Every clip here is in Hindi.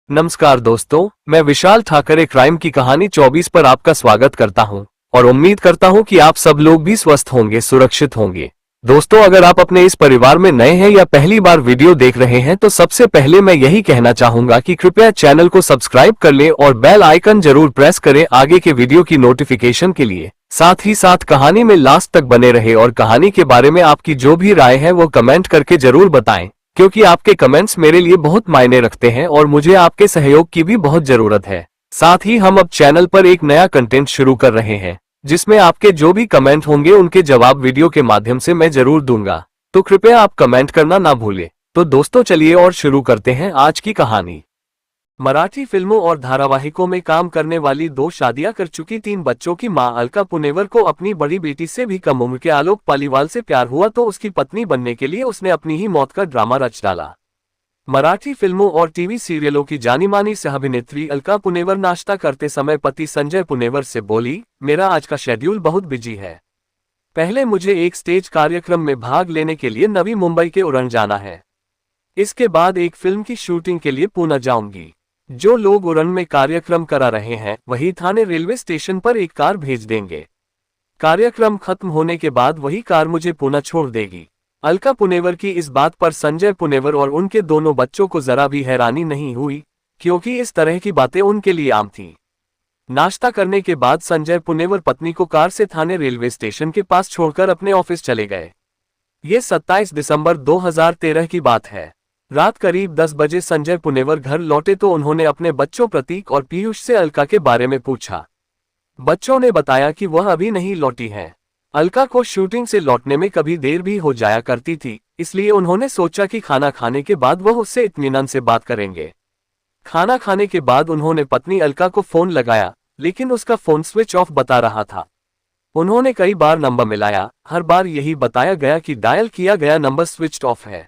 नमस्कार दोस्तों, मैं विशाल ठाकरे क्राइम की कहानी 24 पर आपका स्वागत करता हूं और उम्मीद करता हूं कि आप सब लोग भी स्वस्थ होंगे, सुरक्षित होंगे। दोस्तों, अगर आप अपने इस परिवार में नए हैं या पहली बार वीडियो देख रहे हैं तो सबसे पहले मैं यही कहना चाहूंगा कि कृपया चैनल को सब्सक्राइब कर लें और बेल आइकन जरूर प्रेस करें आगे के वीडियो की नोटिफिकेशन के लिए। साथ ही साथ कहानी में लास्ट तक बने रहे और कहानी के बारे में आपकी जो भी राय है वो कमेंट करके जरूर बताएं, क्योंकि आपके कमेंट्स मेरे लिए बहुत मायने रखते हैं और मुझे आपके सहयोग की भी बहुत जरूरत है। साथ ही हम अब चैनल पर एक नया कंटेंट शुरू कर रहे हैं जिसमें आपके जो भी कमेंट होंगे उनके जवाब वीडियो के माध्यम से मैं जरूर दूंगा, तो कृपया आप कमेंट करना ना भूलें। तो दोस्तों, चलिए और शुरू करते हैं आज की कहानी। मराठी फिल्मों और धारावाहिकों में काम करने वाली 2 शादियां कर चुकी 3 बच्चों की मां अलका पुनेवर को अपनी बड़ी बेटी से भी कम उम्र के आलोक पालीवाल से प्यार हुआ तो उसकी पत्नी बनने के लिए उसने अपनी ही मौत का ड्रामा रच डाला। मराठी फिल्मों और टीवी सीरियलों की जानी मानी सह अभिनेत्री अलका पुनेवर नाश्ता करते समय पति संजय पुनेवर से बोली, मेरा आज का शेड्यूल बहुत बिजी है। पहले मुझे एक स्टेज कार्यक्रम में भाग लेने के लिए नवी मुंबई के उरण जाना है। इसके बाद एक फिल्म की शूटिंग के लिए पुणे जाऊंगी। जो लोग उरण में कार्यक्रम करा रहे हैं वही थाने रेलवे स्टेशन पर एक कार भेज देंगे। कार्यक्रम खत्म होने के बाद वही कार मुझे पुणे छोड़ देगी। अलका पुनेवर की इस बात पर संजय पुनेवर और उनके दोनों बच्चों को जरा भी हैरानी नहीं हुई, क्योंकि इस तरह की बातें उनके लिए आम थी। नाश्ता करने के बाद संजय पुनेवर पत्नी को कार से थाने रेलवे स्टेशन के पास छोड़कर अपने ऑफिस चले गए। ये 27 दिसंबर 2013 की बात है। रात करीब 10 बजे संजय पुनेवर घर लौटे तो उन्होंने अपने बच्चों प्रतीक और पीयूष से अलका के बारे में पूछा। बच्चों ने बताया कि वह अभी नहीं लौटी हैं। अलका को शूटिंग से लौटने में कभी देर भी हो जाया करती थी, इसलिए उन्होंने सोचा कि खाना खाने के बाद वह उससे इत्मीनान से बात करेंगे। खाना खाने के बाद उन्होंने पत्नी अलका को फोन लगाया, लेकिन उसका फोन स्विच ऑफ बता रहा था। उन्होंने कई बार नंबर मिलाया, हर बार यही बताया गया कि डायल किया गया नंबर स्विच ऑफ है।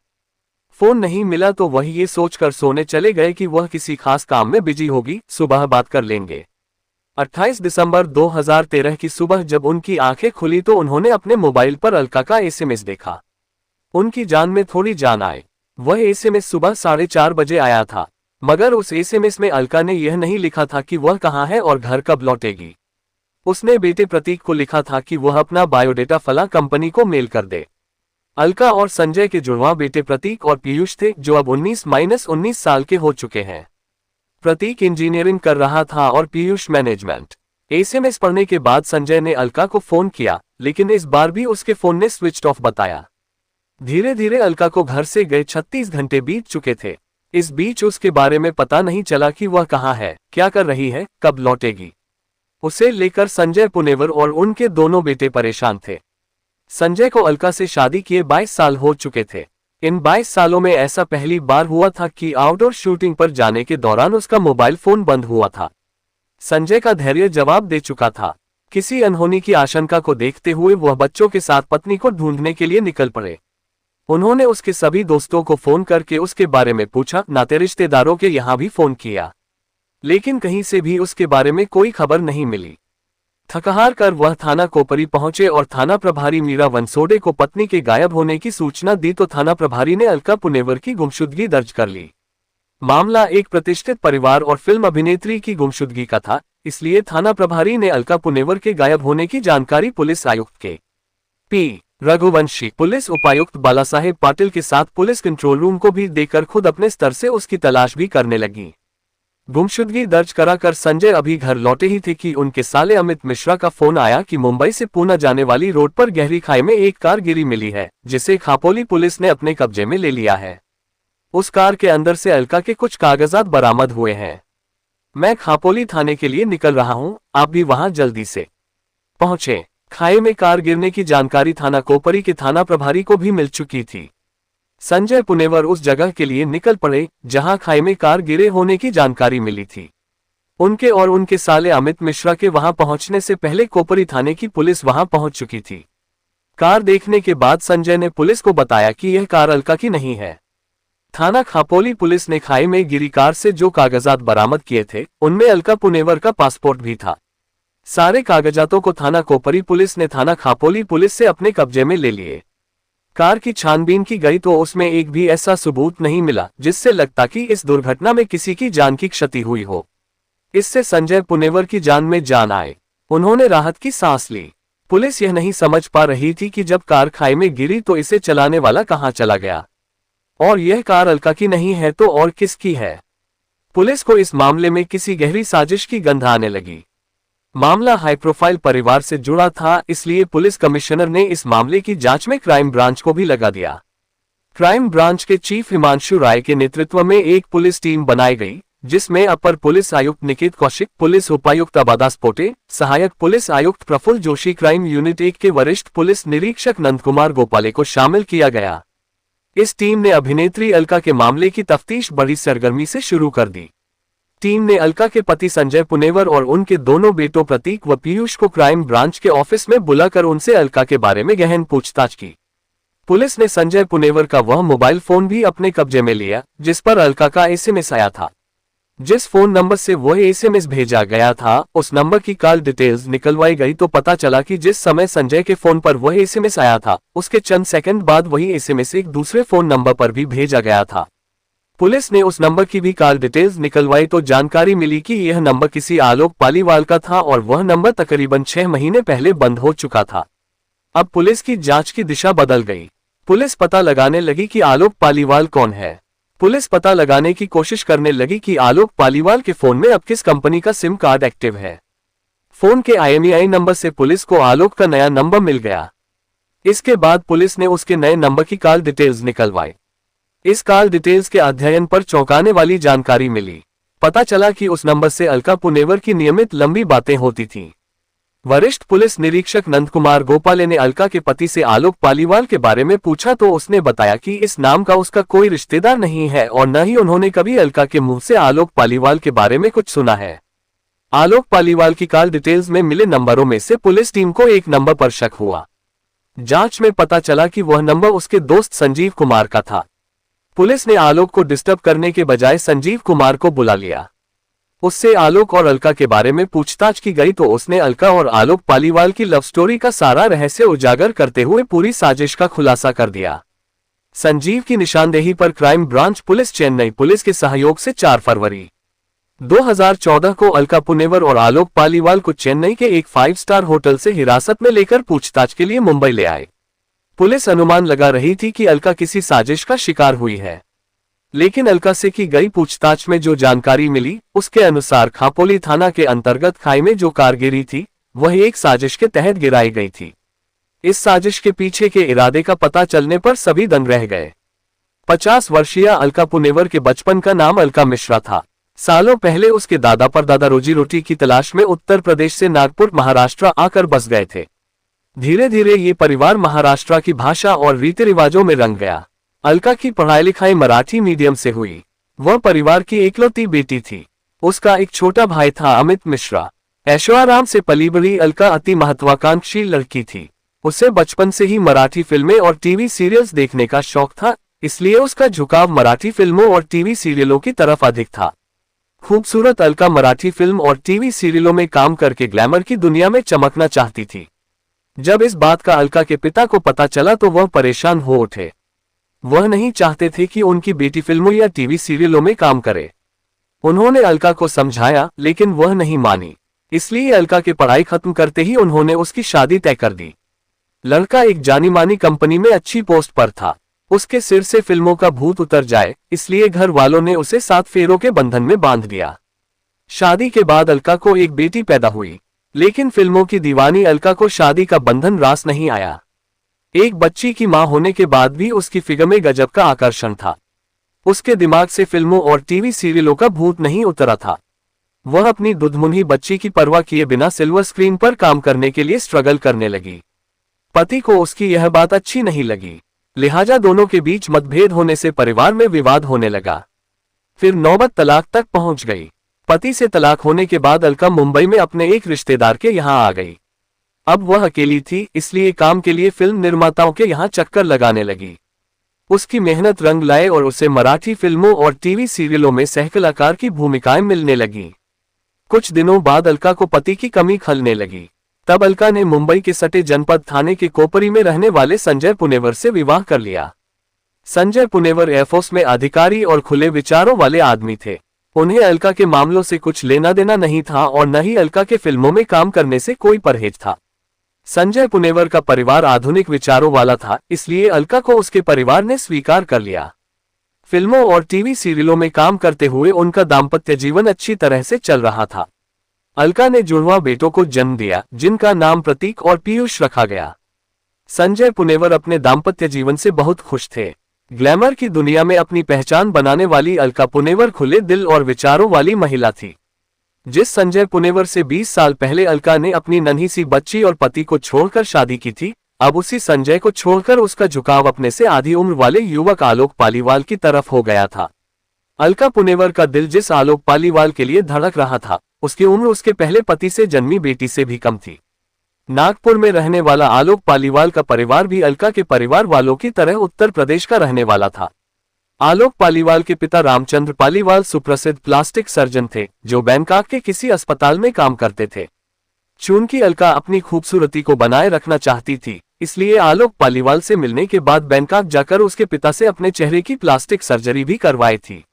फोन नहीं मिला तो वह ये सोचकर सोने चले गए कि वह किसी खास काम में बिजी होगी, सुबह बात कर लेंगे। 28 दिसंबर 2013 की सुबह जब उनकी आंखें खुली तो उन्होंने अपने मोबाइल पर अलका का एसएमएस देखा। उनकी जान में थोड़ी जान आए। वह एसएमएस सुबह 4:30 बजे आया था, मगर उस एसएमएस में अलका ने यह नहीं लिखा था कि वह कहाँ है और घर कब लौटेगी। उसने बेटे प्रतीक को लिखा था कि वह अपना बायोडेटा फला कंपनी को मेल कर दे। अलका और संजय के जुड़वां बेटे प्रतीक और पीयूष थे, जो अब 19-19 साल के हो चुके हैं। प्रतीक इंजीनियरिंग कर रहा था और पीयूष मैनेजमेंट। एसएमएस पढ़ने के बाद संजय ने अलका को फोन किया, लेकिन इस बार भी उसके फोन ने स्विच ऑफ बताया। धीरे धीरे अलका को घर से गए 36 घंटे बीत चुके थे। इस बीच उसके बारे में पता नहीं चला कि वह कहाँ है, क्या कर रही है, कब लौटेगी। उसे लेकर संजय पुनेवर और उनके दोनों बेटे परेशान थे। संजय को अलका से शादी किए 22 साल हो चुके थे। इन 22 सालों में ऐसा पहली बार हुआ था कि आउटडोर शूटिंग पर जाने के दौरान उसका मोबाइल फोन बंद हुआ था। संजय का धैर्य जवाब दे चुका था। किसी अनहोनी की आशंका को देखते हुए वह बच्चों के साथ पत्नी को ढूंढने के लिए निकल पड़े। उन्होंने उसके सभी दोस्तों को फोन करके उसके बारे में पूछा, नाते रिश्तेदारों के यहाँ भी फोन किया, लेकिन कहीं से भी उसके बारे में कोई खबर नहीं मिली। थकहार कर वह थाना कोपरी पहुंचे और थाना प्रभारी मीरा वनसोडे को पत्नी के गायब होने की सूचना दी तो थाना प्रभारी ने अलका पुनेवर की गुमशुदगी दर्ज कर ली। मामला एक प्रतिष्ठित परिवार और फिल्म अभिनेत्री की गुमशुदगी का था, इसलिए थाना प्रभारी ने अलका पुनेवर के गायब होने की जानकारी पुलिस आयुक्त के पी रघुवंशी, पुलिस उपायुक्त बालासाहेब पाटिल के साथ पुलिस कंट्रोल रूम को भी देकर खुद अपने स्तर से उसकी तलाश भी करने लगी। गुमशुदगी दर्ज कराकर संजय अभी घर लौटे ही थे कि उनके साले अमित मिश्रा का फोन आया कि मुंबई से पुणे जाने वाली रोड पर गहरी खाई में एक कार गिरी मिली है, जिसे खापोली पुलिस ने अपने कब्जे में ले लिया है। उस कार के अंदर से अलका के कुछ कागजात बरामद हुए हैं। मैं खापोली थाने के लिए निकल रहा हूं, आप भी वहां जल्दी से पहुंचे। खाई में कार गिरने की जानकारी थाना कोपरी के थाना प्रभारी को भी मिल चुकी थी। संजय पुनेवर उस जगह के लिए निकल पड़े जहां खाई में कार गिरे होने की जानकारी मिली थी। उनके और उनके साले अमित मिश्रा के वहां पहुंचने से पहले कोपरी थाने की पुलिस वहां पहुंच चुकी थी। कार देखने के बाद संजय ने पुलिस को बताया कि यह कार अलका की नहीं है। थाना खापोली पुलिस ने खाई में गिरी कार से जो कागजात बरामद किए थे उनमें अलका पुनेवर का पासपोर्ट भी था। सारे कागजातों को थाना कोपरी पुलिस ने थाना खापोली पुलिस से अपने कब्जे में ले लिए। कार की छानबीन की गई तो उसमें एक भी ऐसा सबूत नहीं मिला जिससे लगता कि इस दुर्घटना में किसी की जान की क्षति हुई हो। इससे संजय पुनेवर की जान में जान आए। उन्होंने राहत की सांस ली। पुलिस यह नहीं समझ पा रही थी कि जब कार खाई में गिरी तो इसे चलाने वाला कहां चला गया, और यह कार अलका की नहीं है तो और किसकी है। पुलिस को इस मामले में किसी गहरी साजिश की गंध आने लगी। मामला हाई प्रोफाइल परिवार से जुड़ा था, इसलिए पुलिस कमिश्नर ने इस मामले की जांच में क्राइम ब्रांच को भी लगा दिया। क्राइम ब्रांच के चीफ हिमांशु राय के नेतृत्व में एक पुलिस टीम बनाई गई, जिसमें अपर पुलिस आयुक्त निकित कौशिक, पुलिस उपायुक्त अबादास पोटे, सहायक पुलिस आयुक्त प्रफुल्ल जोशी, क्राइम यूनिट 1 के वरिष्ठ पुलिस निरीक्षक नंदकुमार गोपाले को शामिल किया गया। इस टीम ने अभिनेत्री अलका के मामले की तफ्तीश बड़ी सरगर्मी से शुरू कर दी। टीम ने अलका के पति संजय पुनेवर और उनके दोनों बेटों प्रतीक व पीयूष को क्राइम ब्रांच के ऑफिस में बुलाकर उनसे अलका के बारे में गहन पूछताछ की। पुलिस ने संजय पुनेवर का वह मोबाइल फोन भी अपने कब्जे में लिया जिस पर अलका का एसएमएस आया था। जिस फोन नंबर से वह एसएमएस भेजा गया था, उस नंबर की कॉल डिटेल्स निकलवाई गई तो पता चला कि जिस समय संजय के फोन पर वह एसएमएस आया था, उसके चंद सेकंड बाद वही एसएमएस एक दूसरे फोन नंबर पर भी भेजा गया था। पुलिस ने उस नंबर की भी कॉल डिटेल्स निकलवाई तो जानकारी मिली कि यह नंबर किसी आलोक पालीवाल का था और वह नंबर तकरीबन 6 महीने पहले बंद हो चुका था। अब पुलिस की जांच की दिशा बदल गई। पुलिस पता लगाने लगी कि आलोक पालीवाल कौन है। पुलिस पता लगाने की कोशिश करने लगी कि आलोक पालीवाल के फोन में अब किस कंपनी का सिम कार्ड एक्टिव है। फोन के IMEI नंबर से पुलिस को आलोक का नया नंबर मिल गया। इसके बाद पुलिस ने उसके नए नंबर की कॉल डिटेल्स निकलवाई। इस कॉल डिटेल्स के अध्ययन पर चौंकाने वाली जानकारी मिली। पता चला कि उस नंबर से अलका पुनेवर की नियमित लंबी बातें होती थीं। वरिष्ठ पुलिस निरीक्षक नंदकुमार गोपाले ने अलका के पति से आलोक पालीवाल के बारे में पूछा तो उसने बताया कि इस नाम का उसका कोई रिश्तेदार नहीं है और न ही उन्होंने कभी अलका के मुंह से आलोक पालीवाल के बारे में कुछ सुना है। आलोक पालीवाल की कॉल डिटेल्स में मिले नंबरों में से पुलिस टीम को एक नंबर पर शक हुआ। जांच में पता चला कि वह नंबर उसके दोस्त संजीव कुमार का था। पुलिस ने आलोक को डिस्टर्ब करने के बजाय संजीव कुमार को बुला लिया। उससे आलोक और अलका के बारे में पूछताछ की गई तो उसने अलका और आलोक पालीवाल की लव स्टोरी का सारा रहस्य उजागर करते हुए पूरी साजिश का खुलासा कर दिया। संजीव की निशानदेही पर crime branch police Chennai police के सहयोग से 4 फरवरी 2014 को अलका पुनेवर और आलोक पालीवाल को चेन्नई के एक 5 स्टार होटल से हिरासत में लेकर पूछताछ के लिए मुंबई ले आए। पुलिस अनुमान लगा रही थी कि अलका किसी साजिश का शिकार हुई है, लेकिन अलका से की गई पूछताछ में जो जानकारी मिली उसके अनुसार खापोली थाना के अंतर्गत खाई में जो कार गिरी थी वह एक साजिश के तहत गिराई गई थी। इस साजिश के पीछे के इरादे का पता चलने पर सभी दंग रह गए। 50 वर्षीय अलका पुनेवर के बचपन का नाम अलका मिश्रा था। सालों पहले उसके दादा परदादा रोजी रोटी की तलाश में उत्तर प्रदेश से नागपुर महाराष्ट्र आकर बस गए थे। धीरे धीरे ये परिवार महाराष्ट्र की भाषा और रीति रिवाजों में रंग गया। अलका की पढ़ाई लिखाई मराठी मीडियम से हुई। वह परिवार की इकलौती बेटी थी। उसका एक छोटा भाई था अमित मिश्रा। ऐशोआराम से पली बड़ी अलका अति महत्वाकांक्षी लड़की थी। उसे बचपन से ही मराठी फिल्में और टीवी सीरियल्स देखने का शौक था, इसलिए उसका झुकाव मराठी फिल्मों और टीवी सीरियलों की तरफ अधिक था। खूबसूरत अलका मराठी फिल्म और टीवी सीरियलों में काम करके ग्लैमर की दुनिया में चमकना चाहती थी। जब इस बात का अलका के पिता को पता चला तो वह परेशान हो उठे। वह नहीं चाहते थे कि उनकी बेटी फिल्मों या टीवी सीरियलों में काम करे। उन्होंने अलका को समझाया लेकिन वह नहीं मानी, इसलिए अलका की पढ़ाई खत्म करते ही उन्होंने उसकी शादी तय कर दी। लड़का एक जानी मानी कंपनी में अच्छी पोस्ट पर था। उसके सिर से फिल्मों का भूत उतर जाए इसलिए घर वालों ने उसे 7 फेरों के बंधन में बांध दिया। शादी के बाद अलका को एक बेटी पैदा हुई, लेकिन फिल्मों की दीवानी अलका को शादी का बंधन रास नहीं आया। एक बच्ची की मां होने के बाद भी उसकी फिगर में गजब का आकर्षण था। उसके दिमाग से फिल्मों और टीवी सीरियलों का भूत नहीं उतरा था। वह अपनी दुधमुन्ही बच्ची की परवाह किए बिना सिल्वर स्क्रीन पर काम करने के लिए स्ट्रगल करने लगी। पति को उसकी यह बात अच्छी नहीं लगी, लिहाजा दोनों के बीच मतभेद होने से परिवार में विवाद होने लगा। फिर नौबत तलाक तक पहुंच गई। पति से तलाक होने के बाद अलका मुंबई में अपने एक रिश्तेदार के यहां आ गई। अब वह अकेली थी, इसलिए काम के लिए फिल्म निर्माताओं के यहां चक्कर लगाने लगी। उसकी मेहनत रंग लाए और उसे मराठी फिल्मों और टीवी सीरियलों में सहकलाकार की भूमिकाएं मिलने लगीं। कुछ दिनों बाद अलका को पति की कमी खलने लगी। तब अलका ने मुंबई के सटे जनपद थाने के कोपरी में रहने वाले संजय पुनेवर से विवाह कर लिया। संजय पुनेवर एयरफोर्स में अधिकारी और खुले विचारों वाले आदमी थे। उन्हें अलका के मामलों से कुछ लेना देना नहीं था और न ही अलका के फिल्मों में काम करने से कोई परहेज था। संजय पुनेवर का परिवार आधुनिक विचारों वाला था, इसलिए अलका को उसके परिवार ने स्वीकार कर लिया। फिल्मों और टीवी सीरियलों में काम करते हुए उनका दाम्पत्य जीवन अच्छी तरह से चल रहा था। अलका ने जुड़वा बेटों को जन्म दिया, जिनका नाम प्रतीक और पीयूष रखा गया। संजय पुनेवर अपने दाम्पत्य जीवन से बहुत खुश थे। ग्लैमर की दुनिया में अपनी पहचान बनाने वाली अलका पुनेवर खुले दिल और विचारों वाली महिला थी। जिस संजय पुनेवर से 20 साल पहले अलका ने अपनी नन्ही सी बच्ची और पति को छोड़कर शादी की थी, अब उसी संजय को छोड़कर उसका झुकाव अपने से आधी उम्र वाले युवक आलोक पालीवाल की तरफ हो गया था। अलका पुनेवर का दिल जिस आलोक पालीवाल के लिए धड़क रहा था, उसकी उम्र उसके पहले पति से जन्मी बेटी से भी कम थी। नागपुर में रहने वाला आलोक पालीवाल का परिवार भी अलका के परिवार वालों की तरह उत्तर प्रदेश का रहने वाला था। आलोक पालीवाल के पिता रामचंद्र पालीवाल सुप्रसिद्ध प्लास्टिक सर्जन थे, जो बैंकॉक के किसी अस्पताल में काम करते थे। चूंकि अलका अपनी खूबसूरती को बनाए रखना चाहती थी, इसलिए आलोक पालीवाल से मिलने के बाद बैंकॉक जाकर उसके पिता से अपने चेहरे की प्लास्टिक सर्जरी भी करवाई थी।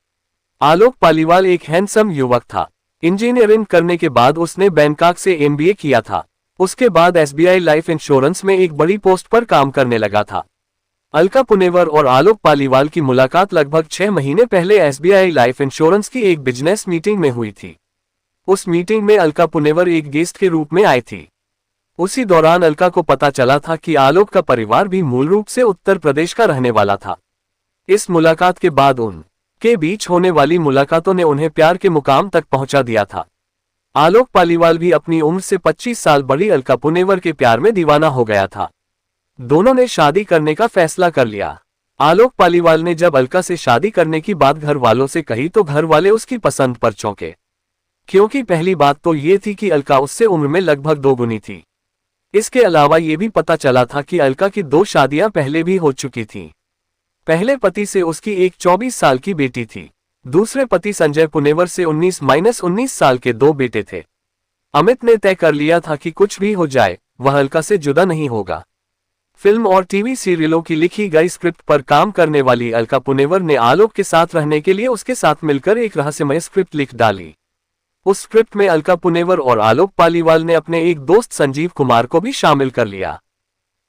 आलोक पालीवाल एक हैंडसम युवक था। इंजीनियरिंग करने के बाद उसने बैंकॉक से MBA किया था। उसके बाद SBI लाइफ इंश्योरेंस में एक बड़ी पोस्ट पर काम करने लगा था। अलका पुनेवर और आलोक पालीवाल की मुलाकात लगभग 6 महीने पहले SBI लाइफ इंश्योरेंस की एक बिजनेस मीटिंग में हुई थी। उस मीटिंग में अलका पुनेवर एक गेस्ट के रूप में आई थी। उसी दौरान अलका को पता चला था कि आलोक का परिवार भी मूल रूप से उत्तर प्रदेश का रहने वाला था। इस मुलाकात के बाद उनके बीच होने वाली मुलाकातों ने उन्हें प्यार के मुकाम तक पहुंचा दिया था। आलोक पालीवाल भी अपनी उम्र से 25 साल बड़ी अलका पुनेवर के प्यार में दीवाना हो गया था। दोनों ने शादी करने का फैसला कर लिया। आलोक पालीवाल ने जब अलका से शादी करने की बात घर वालों से कही तो घर वाले उसकी पसंद पर चौंके, क्योंकि पहली बात तो ये थी कि अलका उससे उम्र में लगभग 2 गुनी थी। इसके अलावा ये भी पता चला था कि अलका की 2 शादियां पहले भी हो चुकी थीं। पहले पति से उसकी एक 24 साल की बेटी थी। दूसरे पति संजय पुनेवर से 19-19 साल के 2 बेटे थे। अमित ने तय कर लिया था कि कुछ भी हो जाए, वह अलका से जुदा नहीं होगा। फिल्म और टीवी सीरियलों की लिखी गई स्क्रिप्ट पर काम करने वाली अलका पुनेवर ने आलोक के साथ रहने के लिए उसके साथ मिलकर एक रहस्यमय स्क्रिप्ट लिख डाली। उस स्क्रिप्ट में अलका पुनेवर और आलोक पालीवाल ने अपने एक दोस्त संजीव कुमार को भी शामिल कर लिया।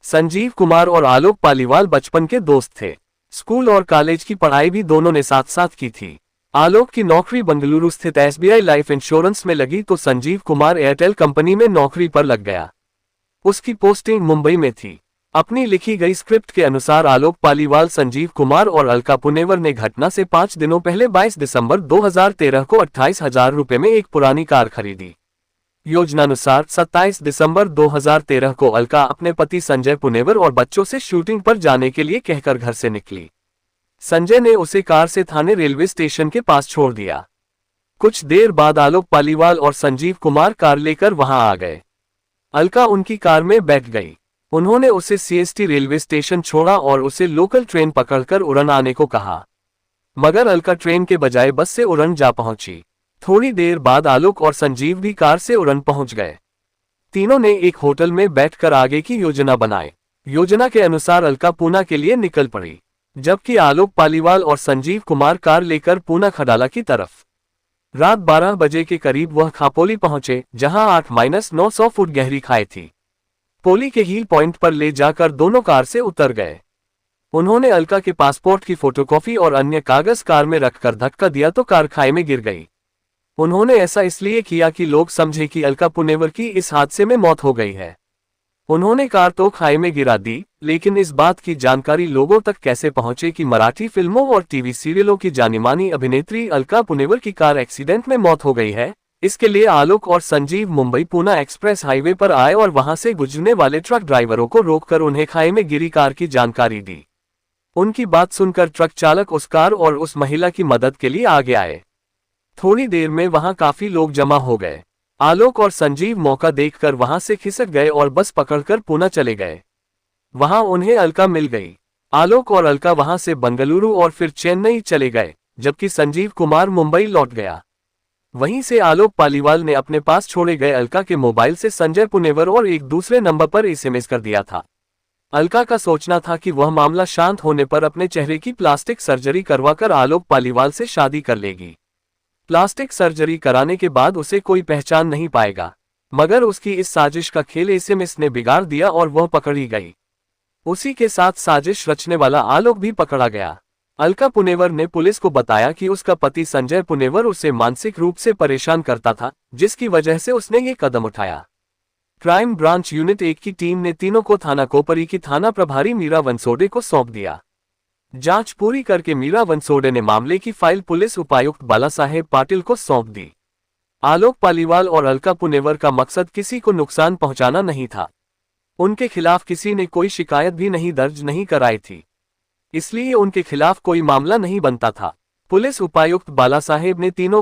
संजीव कुमार और आलोक पालीवाल बचपन के दोस्त थे। स्कूल और कॉलेज की पढ़ाई भी दोनों ने साथ साथ की थी। आलोक की नौकरी बंगलुरु स्थित SBI लाइफ इंश्योरेंस में लगी तो संजीव कुमार एयरटेल कंपनी में नौकरी पर लग गया। उसकी पोस्टिंग मुंबई में थी। अपनी लिखी गई स्क्रिप्ट के अनुसार आलोक पालीवाल, संजीव कुमार और अलका पुनेवर ने घटना से 5 दिनों पहले 22 दिसंबर 2013 को 28,000 रुपए में एक पुरानी कार खरीदी। योजनानुसार 27 दिसंबर 2013 को अलका अपने पति संजय पुनेवर और बच्चों से शूटिंग पर जाने के लिए कहकर घर से निकली। संजय ने उसे कार से थाने रेलवे स्टेशन के पास छोड़ दिया। कुछ देर बाद आलोक पालीवाल और संजीव कुमार कार लेकर वहां आ गए। अलका उनकी कार में बैठ गई। उन्होंने उसे CST रेलवे स्टेशन छोड़ा और उसे लोकल ट्रेन पकड़कर उड़न आने को कहा, मगर अलका ट्रेन के बजाय बस से उड़न जा पहुंची। थोड़ी देर बाद आलोक और संजीव भी कार से उड़न पहुंच गए। तीनों ने एक होटल में बैठकर आगे की योजना बनाई। योजना के अनुसार अलका पूना के लिए निकल पड़ी, जबकि आलोक पालीवाल और संजीव कुमार कार लेकर पूना खडाला की तरफ। रात 12 बजे के करीब वह खापोली पहुंचे, जहां 8-900 फुट गहरी खाई थी। पोली के हील पॉइंट पर ले जाकर दोनों कार से उतर गए। उन्होंने अलका के पासपोर्ट की फोटोकॉपी और अन्य कागज कार में रखकर धक्का दिया तो कार खाई में गिर गई। उन्होंने ऐसा इसलिए किया कि लोग समझे कि अलका पुनेवर की इस हादसे में मौत हो गई है। उन्होंने कार तो खाई में गिरा दी, लेकिन इस बात की जानकारी लोगों तक कैसे पहुंचे कि मराठी फिल्मों और टीवी सीरियलों की जानी-मानी अभिनेत्री अलका पुनेवर की कार एक्सीडेंट में मौत हो गई है। इसके लिए आलोक और संजीव मुंबई पूना एक्सप्रेस हाईवे पर आए और वहां से गुजरने वाले ट्रक ड्राइवरों को रोककर उन्हें खाई में गिरी कार की जानकारी दी। उनकी बात सुनकर ट्रक चालक उस कार और उस महिला की मदद के लिए आगे आए। थोड़ी देर में वहां काफी लोग जमा हो गए। आलोक और संजीव मौका देखकर वहां से खिसक गए और बस पकड़कर पूना चले गए। वहां उन्हें अलका मिल गई। आलोक और अलका वहां से बंगलुरु और फिर चेन्नई चले गए, जबकि संजीव कुमार मुंबई लौट गया। वहीं से आलोक पालीवाल ने अपने पास छोड़े गए अलका के मोबाइल से संजय पुनेवर और एक दूसरे नंबर पर एसएमएस कर दिया था। अलका का सोचना था कि वह मामला शांत होने पर अपने चेहरे की प्लास्टिक सर्जरी करवाकर आलोक पालीवाल से शादी कर लेगी। प्लास्टिक सर्जरी कराने के बाद उसे कोई पहचान नहीं पाएगा, मगर उसकी इस साजिश का खेल एसएमएस ने बिगाड़ दिया और वह पकड़ी गई। उसी के साथ साजिश रचने वाला आलोक भी पकड़ा गया। अलका पुनेवर ने पुलिस को बताया कि उसका पति संजय पुनेवर उसे मानसिक रूप से परेशान करता था, जिसकी वजह से उसने ये कदम उठाया। क्राइम ब्रांच यूनिट 1 की टीम ने तीनों को थाना कोपरी की थाना प्रभारी मीरा वनसोडे को सौंप दिया। जांच पूरी करके मीरा वनसोडे ने मामले की फाइल पुलिस उपायुक्त बालासाहेब पाटिल को सौंप दी। आलोक पालीवाल और अलका पुनेवर का मकसद किसी को नुकसान पहुंचाना नहीं था। उनके खिलाफ किसी ने कोई शिकायत भी नहीं दर्ज नहीं कराई थी, इसलिए उनके खिलाफ कोई मामला नहीं बनता था। पुलिस उपायुक्त बालासाहेब ने तीनों को